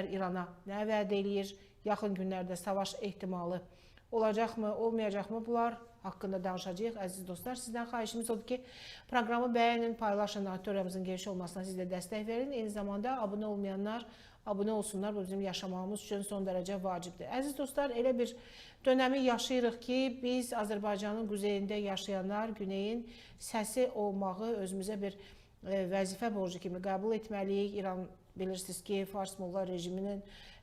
tərəflər İrana nə vəd eləyir? Yaxın günlərdə savaş ehtimalı olacaqmı, olmayacaqmı? Bunlar haqqında danışacağıq. Əziz dostlar, sizdən xahişimiz odur ki, proqramı bəyənin, paylaşın, auditoriyamızın geniş olmasına siz də dəstək verin. Eyni zamanda abunə olmayanlar abunə olsunlar. Bu bizim yaşamağımız üçün son dərəcə vacibdir. Əziz dostlar, elə bir dönəmi yaşayırıq ki, biz Azərbaycanın quzeyində yaşayanlar güneyin səsi olmağı özümüzə bir vəzifə borcu kimi qəbul etməliyik. İran bilirsiniz ki, Fars Molla rejiminin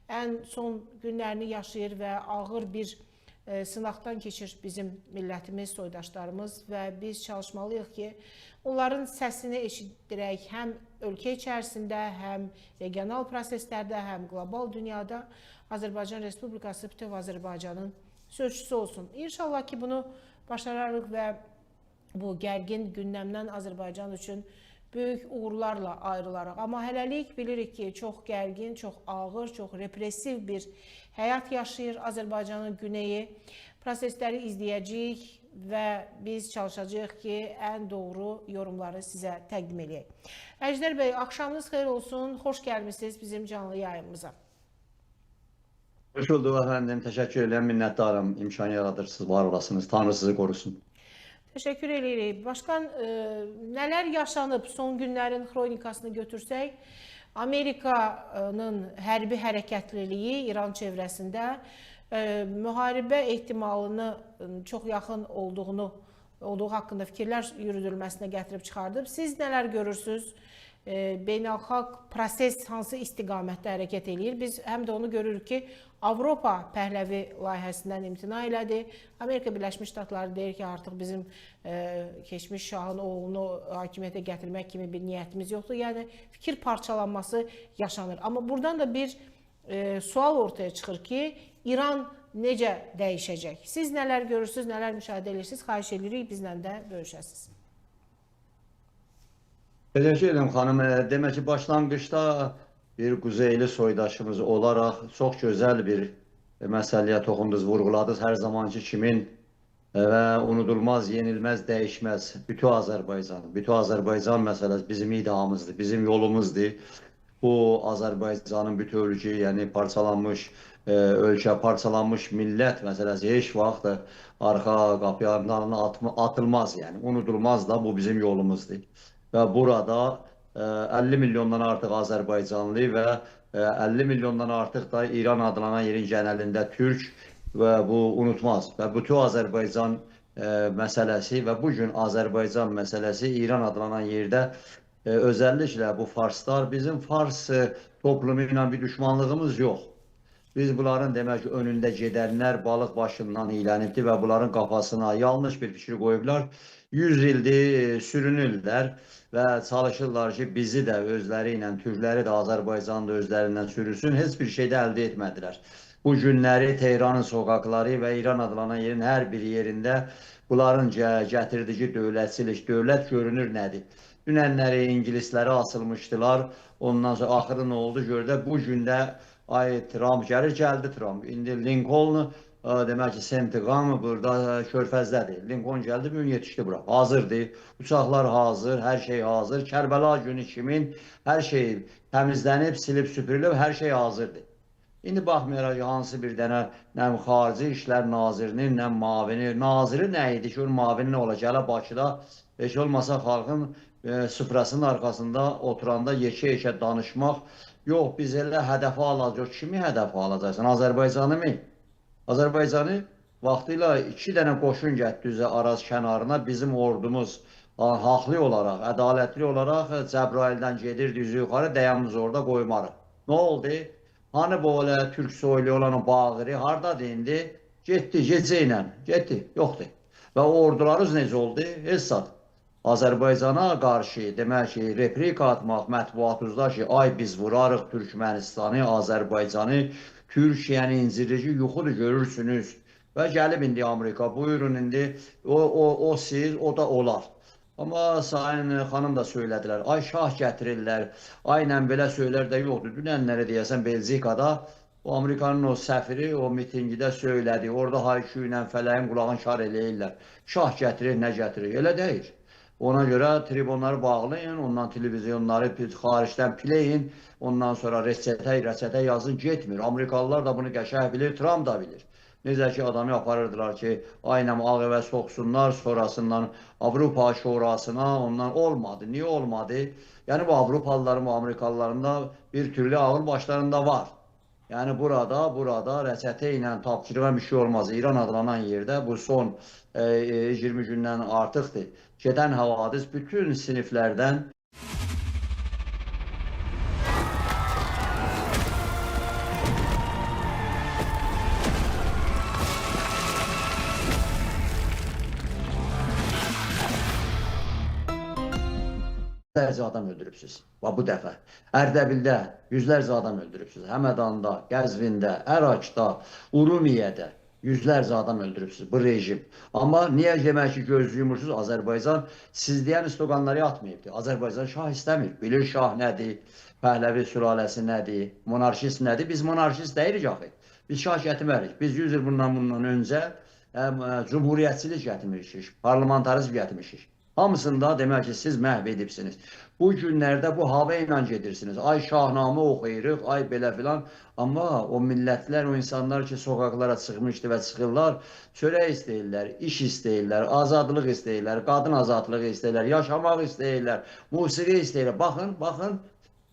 ən son günlərini yaşayır və ağır bir sınaqdan keçir bizim millətimiz, soydaşlarımız və biz çalışmalıyıq ki, onların səsini eşitdirək həm ölkə içərisində, həm regional proseslərdə, həm qlobal dünyada Azərbaycan Respublikası bütöv Azərbaycanın sözçüsü olsun. İnşallah ki, bunu başararıq və bu gərgin gündəmdən Azərbaycan üçün böyük uğurlarla ayrılaraq. Amma hələlik bilirik ki, çox gərgin, çox ağır, çox repressiv bir həyat yaşayır Azərbaycanın güneyi. Prosesləri izləyəcəyik və biz çalışacağıq ki, ən doğru yorumları sizə təqdim edək. Əjdər bəy, axşamınız xeyir olsun, xoş gəlmişsiniz bizim canlı yayımıza. Hoş bulduk efendim, teşekkür ederim, minnettarım, imkan yaradırsınız, var olasınız, Tanrı sizi korusun. Təşəkkür edirik. Başkan, nələr yaşanıb son günlərin xronikasını götürsək, Amerikanın hərbi hərəkətliliyi İran çevrəsində müharibə ehtimalını çox yaxın olduğu haqqında fikirlər yürüdülməsinə gətirib çıxardıb. Siz nələr görürsünüz? Beynəlxalq proses hansı istiqamətdə hərəkət edir? Biz həm də onu görürük ki, Avropa pəhləvi layihəsindən imtina elədi. Amerika Birləşmiş Ştatları deyir ki, artıq bizim keçmiş şahın oğlunu hakimiyyətə gətirmək kimi bir niyyətimiz yoxdur. Yəni, fikir parçalanması yaşanır. Amma buradan da bir sual ortaya çıxır ki, İran necə dəyişəcək? Siz nələr görürsünüz, nələr müşahidə edirsiniz? Xahiş edirik, bizlə də bölüşəsiniz. Teşekkür ederim hanım. Demek ki başlangıçta bir kuzeyli soydaşımız olarak çok güzel bir meseleye dokundunuz, vurguladınız. Her zamanki kimin ve unutulmaz, yenilmez, değişmez. Bütün Azerbaycan. Bütün Azerbaycan meselesi bizim iddiamızdı, bizim yolumuzdu. Bu Azerbaycanın bütünlüğü, yani parçalanmış ölkə, parçalanmış millət meselesi hiç vaxt arka kapılarından atılmaz, yani unutulmaz da bu bizim yolumuzdu. Ve burada 50 milyondan artıq Azərbaycanlı və 50 milyondan artıq da İran adlanan yerin genelində Türk və bu unutmaz. Və bütün Azərbaycan məsələsi və bugün Azərbaycan məsələsi İran adlanan yerdə özellikle bu Farslar, bizim Fars toplumuyla bir düşmanlığımız yok. Biz bunların demək ki, önündə gedənlər balıq başından iylənibdir və bunların kafasına yanlış bir fikir qoyublar. 100 ildir sürünürlər və çalışırlar ki, bizi də özləri ilə, Türkləri də Azərbaycanı da özlərindən sürüsün. Heç bir şey də əldə etmədilər. Bu günləri Tehranın sokakları və İran adlanan yerin hər bir yerində bunların gətirdiyi dövlətçilik, dövlət görünür nədir? Dünənləri ingilisləri asılmışdılar. Ondan sonra axırı nə oldu? Gördək, bu gündə Trump gəldi Trump. İndi Lincoln demək ki, Sentiqam burada körfəzdədir. Lincoln gəldi, bugün yetişdi bura. Hazırdır. Uçaqlar hazır, hər şey hazır. Kərbəla günü kimin hər şey təmizlənib, silib, süpürülüb, hər şey hazırdır. İndi baxmayaraq hansı bir dənə nə Xarici İşlər Nazirinin, nə mavini, naziri nə idi ki, onun mavini nə olacaq? Hələ Bakıda heç olmasa xalqın süfrəsinin arkasında oturanda yekə-yekə danışmaq. Yox, biz elə hədəfə alacaq. Kimi hədəfə alacaqsan? Azərbaycanı mı? Azərbaycanı vaxtıyla 2 dənə qoşun getdi Araz kənarına. Bizim ordumuz haqlı olaraq, ədalətli olaraq Cəbrayildən gedirdi üzü yuxarı, dayanımız orada qoymarıq. Nə oldu? Hani böyle Türk soylu olan o bağırı hardadır indi? Getdi, gecə ilə, getdi, yoxdur. Və ordularımız necə oldu? Hesad. Azərbaycana qarşı demək ki, replika atmaq mətbuatımızda ki, ay biz vurarıq Türkmenistanı, Azərbaycanı, Türkiyəni incirici yuxudur görürsünüz. Və gəlib indi Amerika, buyurun indi, o siz, o da olar. Amma Sayın xanım da söylədilər, ay şah gətirirlər, aynen belə söylər də yoxdur. Dünənləri deyəsən Belçikada, o Amerikanın o səfiri o mitingidə söylədi, orada haykü ilə fələyin qulağını şar eləyirlər. Şah gətirir, nə gətirir, elə deyil. Ona görə tribunları bağlayın, ondan televizyonları xaricdən pileyin, ondan sonra reçetə yazın, getmir. Amerikalılar da bunu qəşəng bilir, Trump da bilir. Necə ki, adamı aparırdılar ki, aynən Ağ Evə soxsunlar, sonrasından Avropa Şurasına, ondan olmadı. Niyə olmadı? Yəni bu Avropalıların, bu Amerikalıların da bir türlü ağıl başlarında var. Yəni burada reçete ilə tapşırığa bir şey olmaz. İran adlanan yerdə bu son 20 gündən artıqdır. Gedən havadis bütün siniflərdən yüzlərcə adam öldürübsünüz. Bu dəfə. Ərdəbildə yüzlərcə adam öldürübsünüz. Həmədanda, Qəzvində, Ərakda, Urumiyədə yüzlərcə adam öldürübsünüz bu rejim. Amma niyə demək ki, göz yumursunuz? Azərbaycan siz deyən sloganları atmayıbdır. Azərbaycan şah istəmir. Bilir şah nədir, Pəhləvi sülaləsi nədir, monarşist nədir? Biz monarşist deyirik axı. Biz şah gətirmərik. Biz 100 il bundan öncə cumhuriyyətçilik gətirmişik, parlamentarizm gətirmişik. Hamısında demək ki, siz məhv edibsiniz. Bu günlərdə bu hava ilə gedirsiniz. Ay şahnamə oxuyuruq, ay belə filan. Amma o millətlər, o insanlar ki, sokaqlara çıxmışdı və çıxırlar, çörək istəyirlər, iş istəyirlər, azadlıq istəyirlər, qadın azadlığı istəyirlər, yaşamaq istəyirlər, musiqi istəyirlər. Baxın,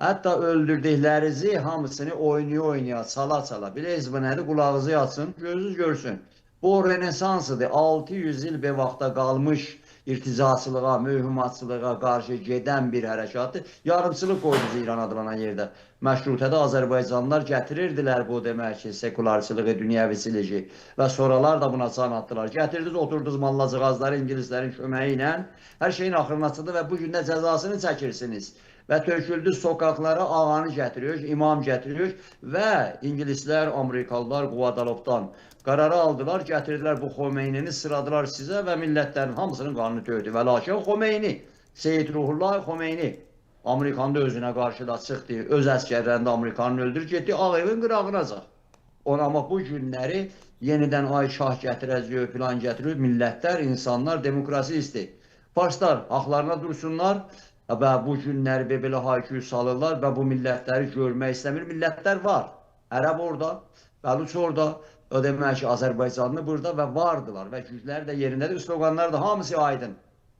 hətta öldürdüklərinizi hamısını oynaya, çala. Bilirsiniz bu nədir? Qulağınızı yatsın, gözünüz görsün. Bu renesansıdır. 600 il bir vaxtda qalmış irticaçılığa, mühümmatçılığa qarşı gedən bir hərəkatdır. Yarımçılıq qoydunuz İran adlanan yerdə. Məşrutədə Azərbaycanlılar gətirirdilər bu demək ki, sekularçılığı, dünyəviçiliyi və sonralar da buna can atdılar. Gətirdiniz, oturdunuz mallacığazları İngilislərin köməyi ilə hər şeyin axırına çıxdı və bu gündə cəzasını çəkirsiniz. Və töküldü sokaqlara, ağanı gətiriyor, imam gətiriyor və İngilislər, Amerikalılar Quadalovdan qərarı aldılar, gətirdilər bu Xomeynini sıradılar sizə və millətlərin hamısının qanını töydü. Və lakin Xomeyni, Seyid Ruhullah Xomeyni Amerikanı özünə qarşı da çıxdı, öz əskərlərində Amerikanı öldürür, getdi Ağ Evin qırağınacaq. Amma bu günləri yenidən ay şah gətirəcək, filan gətirir, millətlər, insanlar demokrasi istəyir. Farslar haqlarına dursunlar və bu günləri belə hayküyü salırlar və bu millətləri görmək istəmir. Millətlər var. Ərəb orada, Bəluç orada, o demək ki, Azərbaycanlı burada və vardılar və gücləri də yerindədir. Sloganlar da hamısı aydın.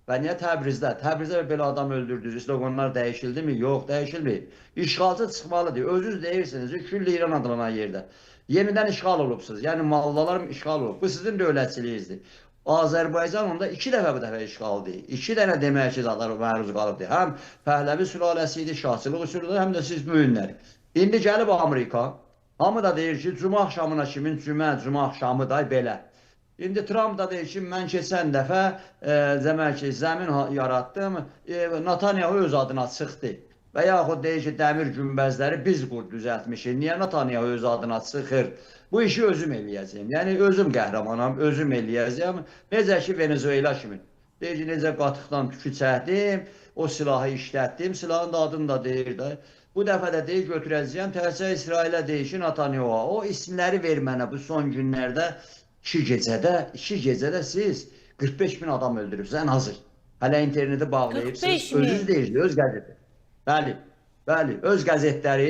Və niyə Təbrizdə? Təbrizdə belə adam öldürdünüz. Sloganlar dəyişildi mi? Yox, dəyişilmir. İşğalcı çıxmalıdır. Özünüz deyirsiniz, külli İran adlanan yerdə. Yenidən işğal olubsunuz. Yəni mallalar işğal olub. Bu sizin dövlətçiliyinizdir. Azərbaycan onda 2 dəfə bu dəfə işğaldır. 2 dənə demək ki, zadlar məruz qalıbdır. Həm Pəhləvi sülaləsi idi, şahçılıq üsuludur, həm də siz müminlər. İndi gəlib Amerika. Hamı da deyir ki, cümə axşamına kimin cümə axşamı da belə. İndi Trump da deyir ki, mən keçən dəfə demək ki, zəmin yaratdım, Netanyahu öz adına çıxdı. Və yaxud deyir ki, dəmir günbəzləri biz düzəltmişik. Niyə Netanyahu öz adına çıxır? Bu işi özüm eləyəcəyim. Yəni özüm qəhrəmanam, özüm eləyəcəyim. Necə ki, Venezuela kimi. Deyir ki, necə qatıqdan tükü çəkdim, o silahı işlətdim, silahın da adını da deyir də. Bu dəfə də deyir, götürəcəyəm, təhsil İsrailə deyir ki, Netanyahu, o isimləri ver mənə bu son günlərdə 2 gecədə siz 45 bin adam öldürübsünüz, ən hazır. Hələ interneti bağlayıbsınız, özünüz deyirsiniz, öz qəzeti. Bəli, öz qəzetləri,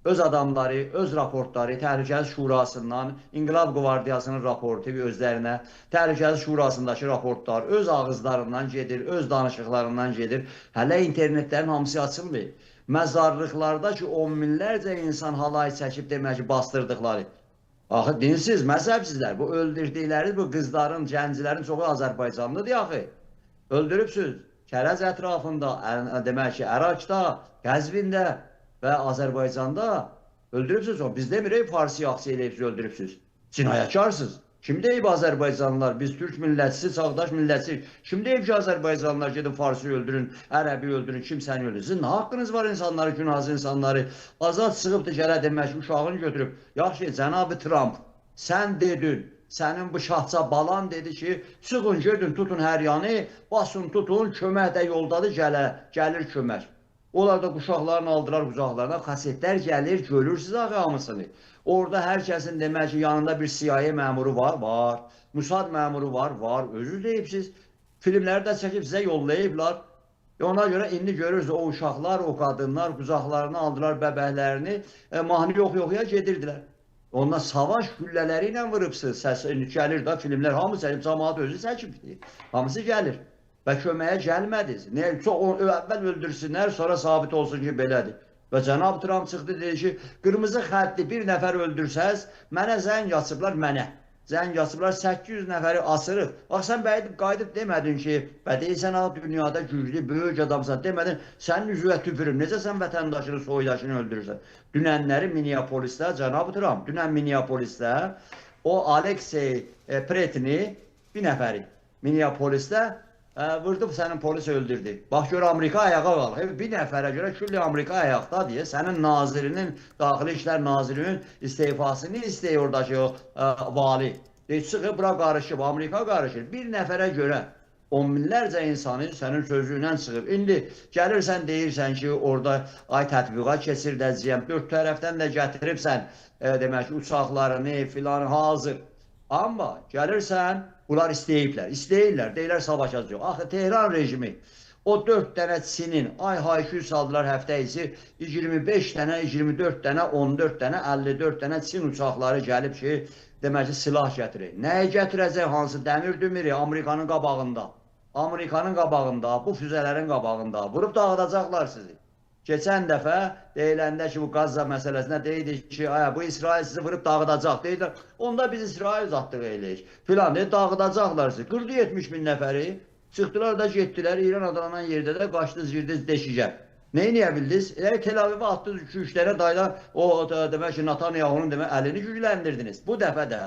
öz adamları, öz raportları, Təhlükəsizlik Şurasından, İnqilab Qvardiyasının raportu özlərinə, Təhlükəsizlik Şurasındakı raportlar öz ağızlarından gedir, öz danışıqlarından gedir. Hələ internetlərin hamısı açılmır. Məzarlıqlarda ki, 10 minlərcə insan halay çəkib demək ki, bastırdıqları. Axı, dinsiz, məzəbsizlər, bu öldürdükləri, bu qızların, gəncilərin çoxu Azərbaycanlıdır axı. Öldürübsünüz. Kərəz ətrafında, demək ki, Ərakda, Qəzvində və Azərbaycanda öldürübsünüz. Biz demirik, Farsi yaxşı eləyib öldürübsünüz. Cinayətkarsınız. Kim deyib Azərbaycanlılar? Biz Türk millətçisi, çağdaş millətçisi. Kim deyib ki, Azərbaycanlılar gedin Farsi öldürün, Ərəbi öldürün, kimsəni öldürün? Sizin nə haqqınız var insanları, günahsız insanları? Azad çıxıbdır, gələ demək ki, uşağını götürüb. Yaxşı, cənab-ı Trump, sən dedin, sənin bu şahça balan dedi ki, çıxın, gedin, tutun hər yanı, basın, tutun, kömək də yoldadır, gəlir kömək. Onlar da uşaqlarını aldılar qucaqlarına, kasetlər gəlir, görürsünüz axı hamısını. Orada hər kəsin demək ki, yanında bir CIA məmuru var, Musad məmuru var, özünüz deyibsiniz. Filmləri də çəkib sizə yollayıblar. Ona görə indi görürsünüz o uşaqlar, o qadınlar qucaqlarını aldılar bəbəklərini, mahnı yox-yoxuya gedirdilər. Ondan savaş güllələri ilə vurubsınız. Səs gəlir də filmlər hamısı çəkib, cəmaət özü çəkib. Hamısı gəlir və köməyə gəlmədiniz. Niyə? Çox əvvəl öldürsünlər, sonra sabit olsun ki, belədir. Və cənab Trump çıxdı dedi ki, qırmızı xətti bir nəfər öldürsəz, mənə zəng açıblar mənə. Zəng açıblar 800 nəfəri asırıq. Bax sən qayıdıb demədin ki, deyirsən dünyada güclü, böyük adamsan demədin, sənin üzvə tüpürüm. Necə sən vətəndaşını, soydaşını öldürürsən? Dünənləri Minneapolisdə, cənab Trump, dünən Minneapolisdə o Aleksey Pretini bir nəfəri Minneapolisdə vurdub sənin polis öldürdü. Bax gör Amerika ayağa qalır. Bir nəfərə görə külli Amerika ayaqda deyə sənin nazirinin, Daxili İşlər Nazirinin istifasını istəyir oradakı o vali. Çıxıb bura qarışıb, Amerika qarışır. Bir nəfərə görə on minlərcə insanı sənin sözüylə çıxıb. İndi gəlirsən deyirsən ki, orada ay tətbiqat keçirdəcəyəm. Dörd tərəfdən də gətiribsən demək ki, uçaqlarını filan hazır. Amma gəlirsən, bunlar istəyirlər, deyirlər savaşacaq. Axı Tehran rejimi o 4 dənə Çinin hay-küy saldılar həftə içi 25 dənə, 24 dənə, 14 dənə, 54 dənə Çin uçaqları gəlib ki, demək ki, silah gətirir. Nəyə gətirəcək hansı dəmir dümiri Amerikanın qabağında? Amerikanın qabağında, bu füzələrin qabağında vurub dağıdacaqlar sizi. Keçən dəfə deyiləndə ki, bu Qazza məsələsində deyildik ki, bu İsrail sizi vurub dağıdacaq deyirlər. Onda biz İsrail uzatdıq eləyik. Filan deyir, dağıdacaqlar sizi. 40-70 min nəfəri çıxdılar da getdilər. İran adlanan yerdə də qaçdınız, girdiniz deşikə. Neyə bildiniz? Tel Avivə atdınız 2-3 dənə dayıdan o demək ki, Netanyahu'nun əlini gücləndirdiniz. Bu dəfə də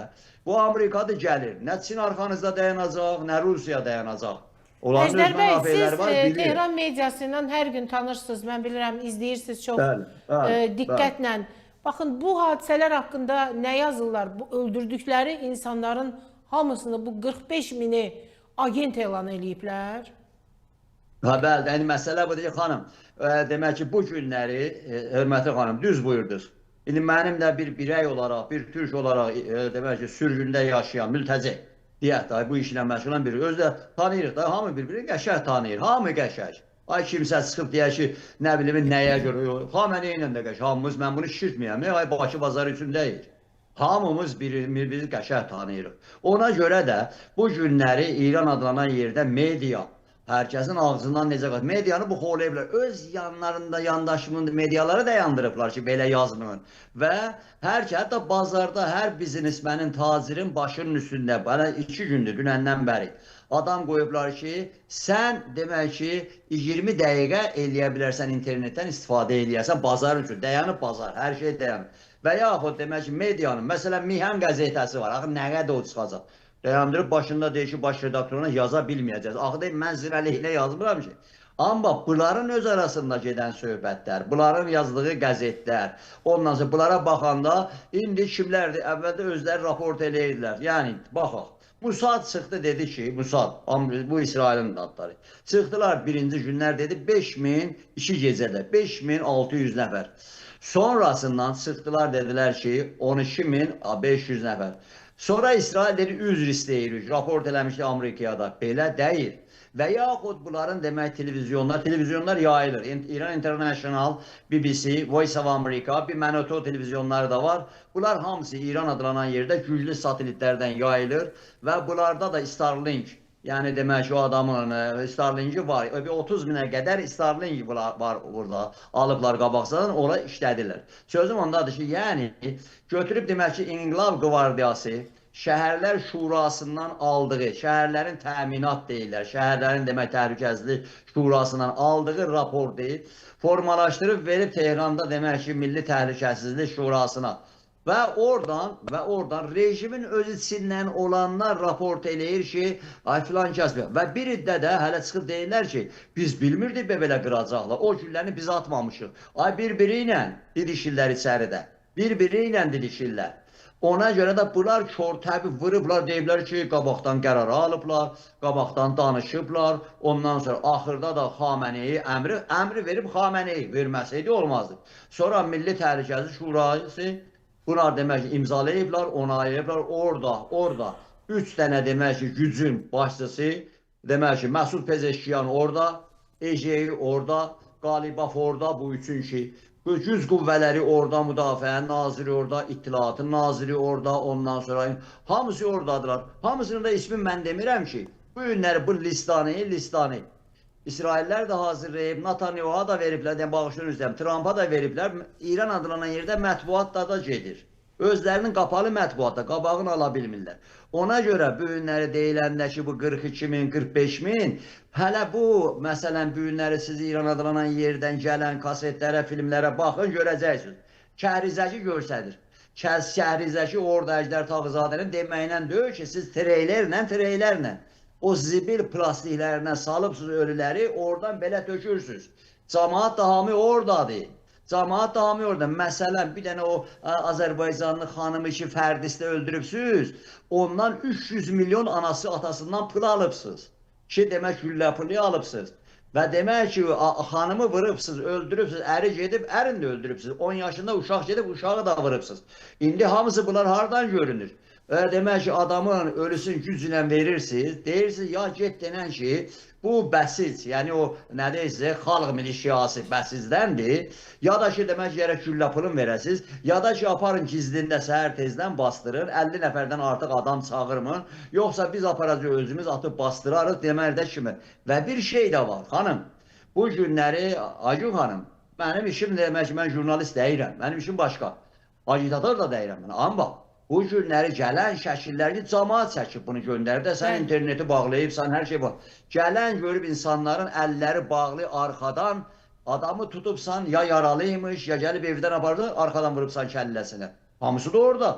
bu Amerikadır gəlir. Nə Çin arxanızda dayanacaq, nə Rusiya dayanacaq. Əjdər bəy, siz Tehran mediasından hər gün tanırsınız, mən bilirəm, izləyirsiniz çox diqqətlə. Baxın, bu hadisələr haqqında nə yazırlar? Bu öldürdükləri insanların hamısını, bu 45 mini agent elan eləyiblər. Bəli, məsələ budur ki, xanım, demək ki, bu günləri, hörmətli xanım, düz buyurdunuz. İndi mənim də bir birey olaraq, bir türk olaraq, demək ki, sürgündə yaşayan, mültəci, deyək də, bu işlə məşğul olan biri. Özü də tanıyırıq da, hamı bir-birini qəşəng tanıyır, hamı qəşəng. Ay kimsə çıxıb deyək ki, nə bilim, nəyə görə, hamı ilə də qəşəng, hamımız, mən bunu şişirtməyəm, ay Bakı bazarı üçün deyil. Hamımız bir-birimizi qəşəng tanıyırıq. Ona görə də bu günləri İran adlanan yerdə media, hər kəsin ağzından necə qaç, medianı bu xorlayıblar. Öz yanlarında yandaşımın mediaları da yandırıblar ki, belə yazmır. Və hər ki, hətta bazarda hər biznesmənin, tacirin başının üstündə, bana 2 gündür, dünəndən bəri, adam qoyublar ki, sən demək ki, 20 dəqiqə eləyə bilərsən internetdən istifadə eləyərsən bazar üçün. Dayanıb bazar, hər şey dayanıb. Və yaxud demək ki, medianın, məsələn, Mihan qəzetəsi var, axı nə qədər o çıxacaq? Dayandırıb başında deyir ki, baş redaktoruna yaza bilməyəcəz. Axı deyil, mən sizin əleyhinə yazmıram ki. Amma bunların öz arasında gedən söhbətlər, bunların yazdığı qəzetlər, ondan sonra bunlara baxanda indi kimlərdir? Əvvəldə özləri raport eləyirdilər. Yəni, baxaq. Musad çıxdı dedi ki, Musad, bu İsrailin adları. Çıxdılar birinci günlər dedi 5000 2 gecədə, 5600 nəfər. Sonrasından çıxdılar dedilər ki, 12500 nəfər. Sonra İsrail dedi, üzr istəyirik, raport eləmişdi Amerikaya da, belə deyil. Və yaxud bunların demək televizyonlar yayılır. İran International, BBC, Voice of America, bir Manoto televizyonları da var. Bunlar hamısı İran adlanan yerdə güclü satelitlərdən yayılır və bunlarda da Starlink, yəni demək ki, o adamın Starlink'i var. 30 minə qədər Starlink var burada. Alıblar qabaqsadan, ora işlədirlər. Sözüm ondadır ki, yəni götürüb demək ki, İnqilab Qvardiyası Şəhərlər Şurasından aldığı, şəhərlərin təminat deyirlər, şəhərlərin demək təhlükəsizlik şurasından aldığı raportu formalaşdırıb verib Tehranda demək ki, Milli Təhlükəsizlik Şurasına. Və oradan rejimin öz içindən olanlar raport eləyir ki, ay filan kəsbə. Və bir iddə də hələ çıxıb deyirlər ki, biz bilmirdik belə qıracaqlar, o güllərini biz atmamışıq. Ay bir-biri ilə didişirlər içəridə, bir-biri ilə didişirlər. Ona görə də bunlar kör təbii vurublar, deyiblər ki, qabaqdan qərar alıblar, qabaqdan danışıblar. Ondan sonra axırda da Xameneyi əmri verib Xameneyi verməsəydi olmazdı. Sonra Milli Təhlükəsizlik Şurası bunlar demək ki, imzalayıblar, onaylayıblar. Orada 3 dənə demək ki, gücün başçısı demək ki, Məsud Pezeşkiyan orada, Ejeyir orada, Qalibaf orada, bu üçün ki, bu güc qüvvələri orada, Müdafiə naziri orada, İttilaatın naziri orada, ondan sonra hamısı oradadılar. Hamısının da ismi mən demirəm ki, bu günləri bu listanı İsraillər də hazırlayıb, Netanyahu'a da veriblər, yəni bağışlayın üzrəm, Trump'a da veriblər. İran adlanan yerdə mətbuat da gedir. Özlərinin qapalı mətbuatda qabağını ala bilmirlər. Ona görə bu günləri deyiləndə ki, bu 42 min, 45 min, hələ bu, məsələn, bu günləri siz İran adlanan yerdən gələn kasetlərə, filmlərə baxın, görəcəksiniz. Kəhrizəki görsədir. Kəhrizəki orada Əjdər Tağızadənin deməyinə deyir ki, siz treylərlə, o zibil plastiklərindən salıbsınız ölüləri, oradan belə tökürsünüz. Camaat da hamı oradadır. Camaat da hamı orada. Məsələn, bir dənə o Azərbaycanlı xanımı ki, Fərdisdə öldürübsünüz, ondan 300 milyon anası, atasından pul alıbsınız. Ki, demək, güllə pulu alıbsınız. Və demək ki, xanımı vırıbsınız, öldürübsünüz, əri gedib, ərini də öldürübsünüz. 10 yaşında uşaq gedib, uşağı da vırıbsınız. İndi hamısı bunlar hardan görünür? Demək ki, adamın ölüsün gücünə verirsiniz, deyirsiniz, ya get denən ki, bu bəsiz, yəni o nə deyirsə, xalq milişiyası bəsizdəndir, ya da ki, demək ki, yerə güllə pulun verəsiniz, ya da ki, aparın gizlində səhər tezdən bastırır, 50 nəfərdən artıq adam çağırmın, yoxsa biz aparacaq özümüz atıb bastırarıq deməkdə kimi. Və bir şey də var, xanım, bu günləri, Acun xanım, mənim işim demək ki, mən jurnalist deyirəm, mənim işim başqa, agitator da deyirəm, amma bu günləri gələn şəkilləri camaat çəkib bunu göndərib də sən interneti bağlayıbsan, hər şey var. Gələn görüb insanların əlləri bağlı arxadan adamı tutubsan ya yaralıymış, ya gəlib evdən apardın, arxadan vurubsan kəlləsinə. Hamısı da orada.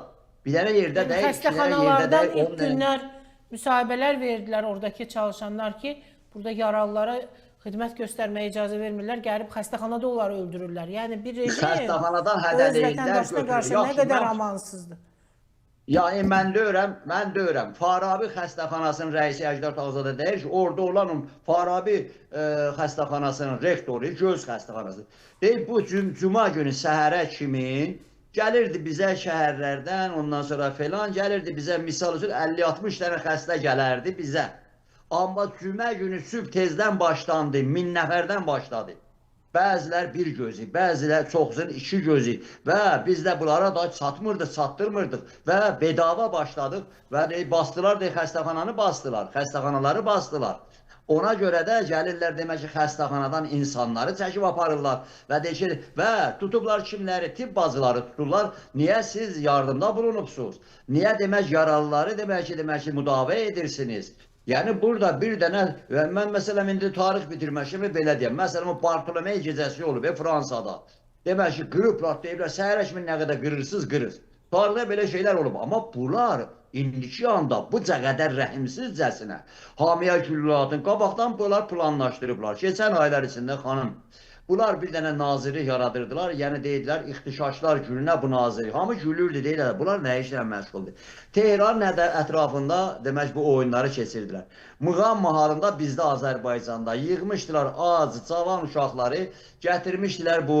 Bir dənə yerdə deyil, xəstəxanalardan ilk günlər müsahibələr verdilər oradakı çalışanlar ki, burada yaralılara xidmət göstərməyə icazə vermirlər, gəlib xəstəxanada onları öldürürlər. Yəni bir rejim xəstəxanadan öz vətəndaşına qarşı nə qədər amansızdır. Yəni mən deyirəm, Farabi xəstəxanasının rəisi Əjdər Tağızadə deyir ki, orada olan Farabi xəstəxanasının rektoru, göz xəstəxanası. Deyir, bu cuma günü səhərə kimi gəlirdi bizə şəhərlərdən, ondan sonra falan gəlirdi bizə, misal üçün 50-60 dənə xəstə gələrdi bizə. Amma cümə günü sübh tezdən başlandı, 1000 nəfərdən başladı. Bəzilər bir gözü, bəzilər çoxsun iki gözü və biz də bunlara da çatmırdıq, çatdırmırdıq və bedava başladıq və bastılar, xəstəxananı bastılar, xəstəxanaları bastılar. Ona görə də gəlirlər demək ki, xəstəxanadan insanları çəkib aparırlar və tutublar kimləri, tibb bacıları tuturlar. Niyə siz yardımda bulunubsunuz? Niyə demək yaralıları demək ki, müdafiə edirsiniz? Yəni burada bir dənə, mən məsələn indi tarix bitirməşimi belə deyəm. Məsələn o Bartolomey gecəsi olub Fransada. Demək ki, qırıblar, deyiblər, səhərə kimi nə qədər qırırsız, qırır. Tarixdə belə şeylər olub. Amma bunlar indiki anda bu qədər rəhimsizcəsinə hamiyə küllatın qabaqdan bunlar planlaşdırıblar. Keçən aylar içində xanım, bunlar bir dənə naziri yaradırdılar. Yəni deyidilər, ixtişaşlar gününə bu naziri. Hamı gülürdü, deyirlər, bunlar nə işlə məşğuldur. Tehran ətrafında demək bu oyunları keçirdilər. Mığam mahalında bizdə Azərbaycanda yığmışdılar ac, cavan uşaqları, gətirmişdilər bu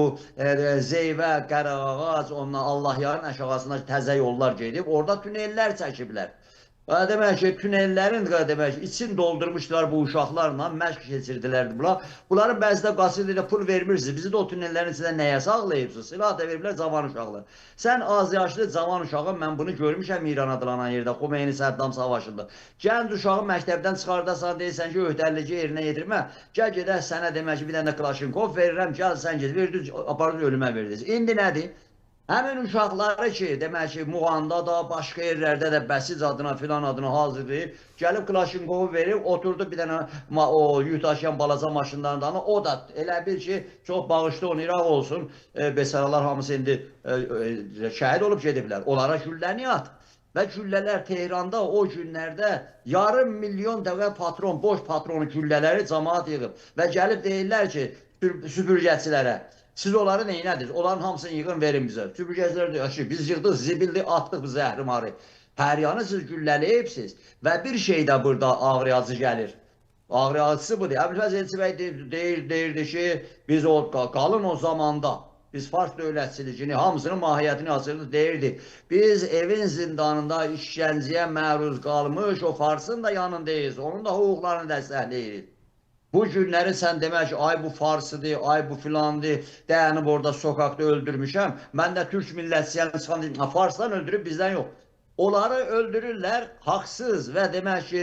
Zeyvə, Qarağağac, ondan Allahyarın aşağısına təzə yollar gedib, orada tünellər çəkiblər. Demək ki, tünellərin için doldurmuşlar bu uşaqlarla, məşq keçirdilər bunlar. Bunların bəzidə qasırda pul vermirsiniz. Bizi də o tünellərin içində nəyə saxlayıbsınız? Silah da veriblər cavan uşaqlar. Sən az yaşlı cavan uşağı, mən bunu görmüşəm İran adlanan yerdə, Xomeyni Səddam savaşında. Gənc uşağı məktəbdən çıxardasan, deyirsən ki, öhdəlici yerinə yetirmə. Gəl gedək sənə demək ki, bir dənə Klaşinkov verirəm, gəl sən ged, verdiniz, aparınız ölümə verdiniz. İndi nədir? Həmin uşaqları ki, demək ki, Muğanda da, başqa yerlərdə də Bəsiz adına, filan adına hazırlayıb, gəlib Klaşinkovu verib, oturdu bir dənə o yük daşıyan balaca maşınlarından, o da elə bil ki, çox bağışlı onu İraq olsun, besaralar hamısı indi şəhid olub gediblər, onlara gülləni at. Və güllələr Tehranda o günlərdə yarım milyon dəvə patron, boş patronu güllələri cəmaat yığıb və gəlib deyirlər ki, süpürgəçilərə, siz onları neynədiniz? Onların hamısını yığın verin bizə. Süpürgəçilər deyir ki, biz yığdıq, zibildi, atdıq bu zəhrimarı. Hər yanı siz güllələyibsiz və bir şey də burada ağrıyacı gəlir. Ağrıyacısı budur. Əbülfəz Elçi bəy deyirdi ki, biz qalın o zamanda. Biz fars dövlətçiligini, hamısının mahiyyətini açıqlıq deyirdik. Biz evin zindanında işgəncəyə məruz qalmış o farsın da yanındayız. Onun da hüquqlarını dəstəkləyirik. Bu günləri sən demək ki, ay bu farsıdır, ay bu filandır, dayanıb orada sokakta öldürmüşəm. Mən də Türk millətçiyəm, çıxan deyim, farsdan öldürüb bizdən yox. Onları öldürürlər haqsız və demək ki,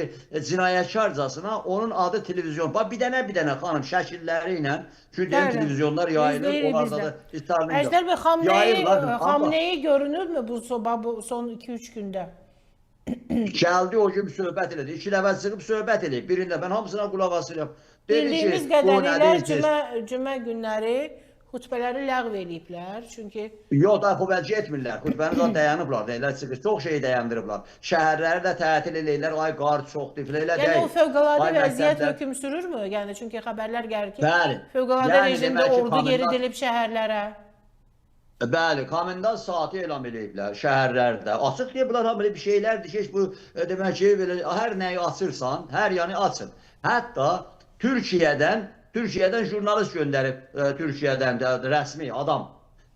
cinayətkarcasına onun adı televizyon. Bax, bir dənə xanım şəkilləri ilə çünki televizyonlar yayılır, onlarda da itarını Əjdər bəy, Xamenei görünürmü bu son 2-3 gündə? Gəldi o gün söhbət elədi. 2 dəfə çıxıb söhbət eləyib. Birində mən hamısına qulaq asıram. Bildiyimiz qədərilə cümə günləri xutbələri ləğv eləyiblər. Çünki yox da xutbəcə etmirlər. Xutbəni də dayanıblar, deyirlər çıxır. Çox şey dayandırıblar. Şəhərləri də tətil eləyirlər. Ay qar çoxdur, filə deyil. Yəni o fövqəladə vəziyyət hökm sürürmü? Yəni çünki xəbərlər gəlir ki, fövqəladə rejimdə ordu yeridilib şəhərlərə. Bəli, komendant saatı elan eləyiblər şəhərlərdə. Açıq deyiblər, ha belə bir şeylərdir ki, bu demək ki, belə hər nəyi açırsan, hər yanı açın. Hətta Türkiyədən jurnalist göndərib, Türkiyədən də rəsmi adam.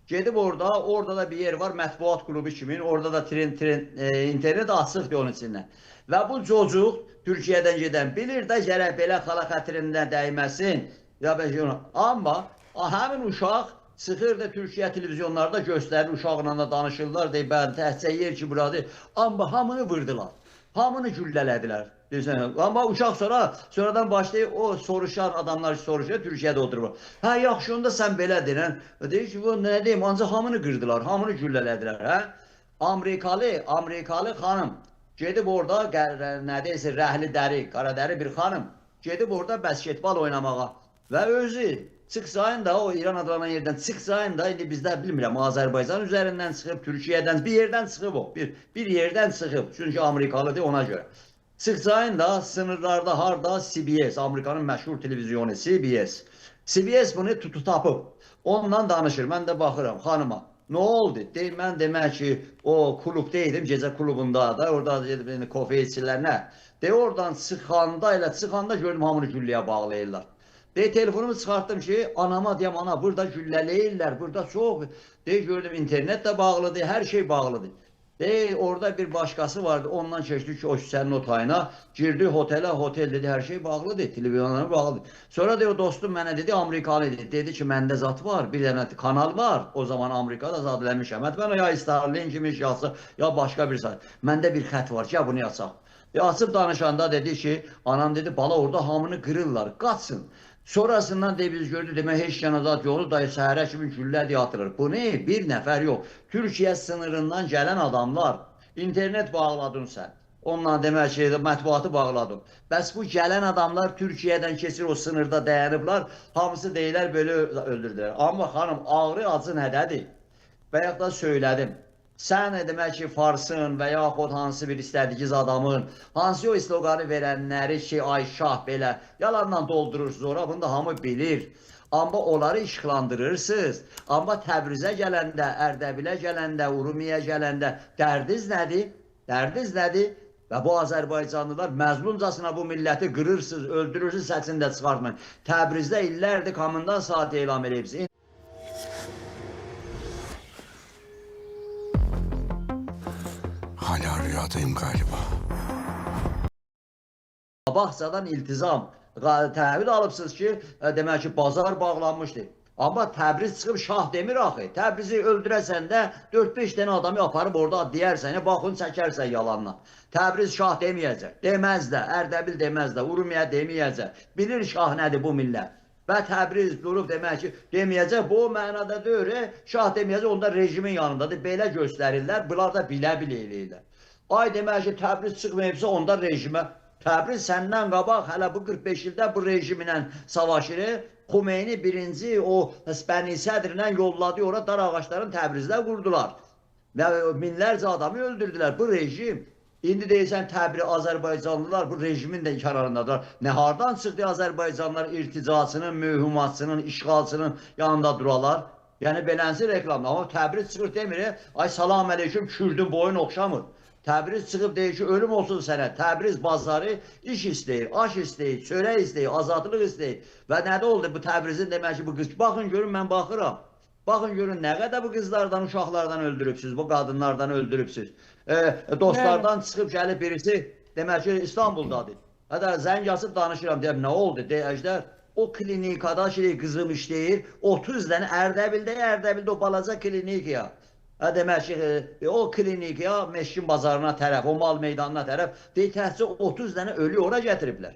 Gedib orada da bir yer var, mətbuat klubu kimi, orada da internet açıqdır onun içindən. Və bu çocuq Türkiyədən gedən bilir də gərək belə xala xətirindən dəyməsin. Amma həmin uşaq çıxırdı Türkiyə televizyonlarda göstərir, uşaqla da danışırlar, deyib, təhcə yer ki, buradır. Amma hamını vurdular, hamını güllələdilər. Amma uşaq sonradan başlayıb, o soruşan adamlar soruşuyor, Türkiyədə oturur. Hə, yaxşı, onda sən belə deyən, deyir ki, nə deyim, ancaq hamını qırdılar, hamını güllələdilər. Amerikalı xanım gedib orada, nə deyirsə, rəhli dəri, qara dəri bir xanım, gedib orada basketbol oynamağa və özü çıxsayın da, o İran adlanan yerdən çıxsayın da, indi bizdə bilmirəm, Azərbaycan üzərindən çıxıb, Türkiyədən, bir yerdən çıxıb o, bir yerdən çıxıb, çünki Amerikalıdır ona görə. Çıxsayın da, sınırlarda harada CBS, Amerikanın məşhur televizyonu CBS. CBS bunu tapıb, onunla danışır, mən də baxıram xanıma. Nə oldu? Deyir, mən demək ki, o klubdaydım, gecə klubunda da, orada kofe içirlər, nə? Deyir, oradan çıxanda gördüm, hamını gülləyə bağlayırlar. Deyir, telefonumu çıxartdım ki, anama deyəm, ana, burada güllələyirlər, burada çox. Deyir, gördüm, internet də bağlıdır, hər şey bağlıdır. Deyir, orada bir başqası vardı, ondan keçdi ki, o küçənin o tayına, girdi otelə, hotel dedi, hər şey bağlıdır, televizyonlara bağlıdır. Sonra deyir, o dostum mənə dedi, Amerikalı idi, dedi ki, məndə zat var, bir dənə kanal var, o zaman Amerikada zat eləmişəm. Mən ya Starlink kimi iş yazsaq, ya başqa bir saat. Məndə bir xət var ki, ya bunu yazsaq. Açıb danışanda dedi ki, anam dedi, bala orada hamını qırırlar, qaçsın. Sonrasından deyib biz gördük, demək, heç yanazat yolu dayı səhərə kimi güllə deyə atılır. Bu ne? Bir nəfər yox. Türkiyə sınırından gələn adamlar, internet bağladın sən. Onunla demək ki, mətbuatı bağladın. Bəs bu gələn adamlar Türkiyədən keçir, o sınırda dayanıblar, hamısı deyilər, belə öldürdülər. Amma xanım, ağrı acı nədədir? Və yaxud da söylədim. Sən demək ki, farsın və yaxud hansı bir istədiyiniz adamın, hansı o sloqanı verənləri ki, ay şah belə yalanla doldurursunuz ora, bunu da hamı bilir. Amma onları işıqlandırırsınız. Amma Təbrizə gələndə, Ərdəbilə gələndə, Urumiyə gələndə dərdiniz nədir? Dərdiniz nədir? Və bu Azərbaycanlılar məzluncasına bu milləti qırırsınız, öldürürsünüz, səsini də çıxartmayın. Təbrizdə illərdir komendant saati elan edibsiniz. Hala rüyadayım galiba. Bağçadan iltizam, təhvil alıbsınız ki, demək ki, bazar bağlanmışdır. Amma Təbriz çıxıb şah demir axı. Təbrizi öldürəsən də 4-5 dənə adamı aparıb orada deyərsən, baxın çəkərsən yalanla. Təbriz şah deməyəcək, deməz də, Ərdəbil deməz də, Urumiyə deməyəcək. Bilir şah nədir bu millət. Və Təbriz durub demək ki, deməyəcək, bu mənada deyir, şah deməyəcək, onda rejimin yanındadır. Belə göstərirlər, bunlar da bilə-bilə eləyirlər. Ay demək ki, Təbriz çıxmayıbsa, onda rejimə, Təbriz səndən qabaq, hələ bu 45 ildə bu rejimlə savaşır, Xumeyni birinci o Bəni Sədrlə yolladı, ora dar ağaçların Təbrizdə qurdular. Və minlərcə adamı öldürdülər. Bu rejim, indi deyirsən Təbriz, Azərbaycanlılar bu rejimin də kənarındadır. Nə hardan çıxdı Azərbaycanlılar irticasının, mühümatçının, işğalçının yanında duralar? Yəni belənsi reklamda. Amma Təbriz çıxır demir, ay salam əleykum, Kürdün boyun oxşamır. Təbriz çıxıb deyir ki, ölüm olsun sənə. Təbriz bazarı iş istəyir, aş istəyir, çörək istəyir, azadlıq istəyir. Və nədə oldu bu Təbrizin demək ki, bu qız? Baxın görün, mən baxıram. Baxın görün nə qədər bu qızlardan, uşaqlardan öldürübsüz, bu qadınlardan öldürübsüz. Dostlardan çıxıb gəlib birisi demək ki İstanbuldadır. Hətta zəng yazıb danışıram deyəm nə oldu? Deyəclər o klinikada qızım işləyir. 30 dənə Ərdəbildə o balaca klinikaya. Demək ki o klinikaya Meşkin bazarına tərəf, o mal meydanına tərəf deyir təhcə 30 dənə ölü ora gətiriblər.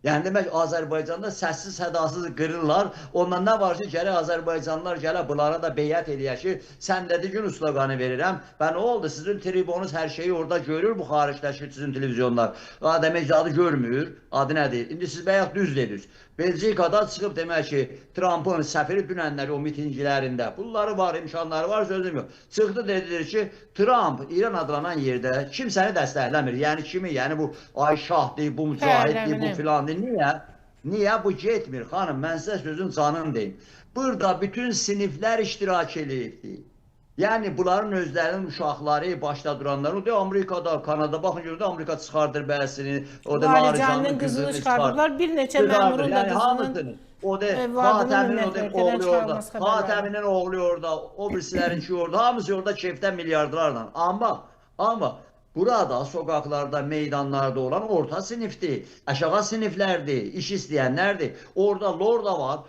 Yəni demək Azərbaycanda səssiz sədasız qırırlar. Ondan nə var ki, gərək Azərbaycanlılar gələ bunlara da beyət eləyək ki, sən dedi gün sloqanı verirəm. Və nə oldu? Sizin tribunuz hər şeyi orada görür, bu xaricdəki sizin televizyonlar. Demək ki, adı görmür. Adı nədir? İndi siz bəyək düz dediniz. Belçikada çıxıb demək ki, Trumpın səfiri dünənləri o mitinglərində, bunları var, imkanları var, sözüm yox. Çıxdı dedilir ki, Trump İran adlanan yerdə kimsəni dəstəkləmir. Yəni kimi? Yəni bu ay şahdır, bu mücahiddir, bu filandır. Niyə? Niyə bu getmir? Xanım, mən sizə sözün canım deyim. Burada bütün siniflər iştirak edirdi. Yəni bunların özlərinin uşaqları, başda duranları, o da Amerikada, Kanada, baxın görüldü, Amerika çıxardır bələsini, o da Naricanın qızını çıxardıblar, bir neçə məmurun da qızının, o da Xatəminin oğlu orada, o birisilərin ki orada, hamısı orada keyfdən milyardlarla. Amma burada, sokaklarda, meydanlarda olan orta sinifdir, aşağı siniflərdir, iş istəyənlərdir. Orada Lorda var,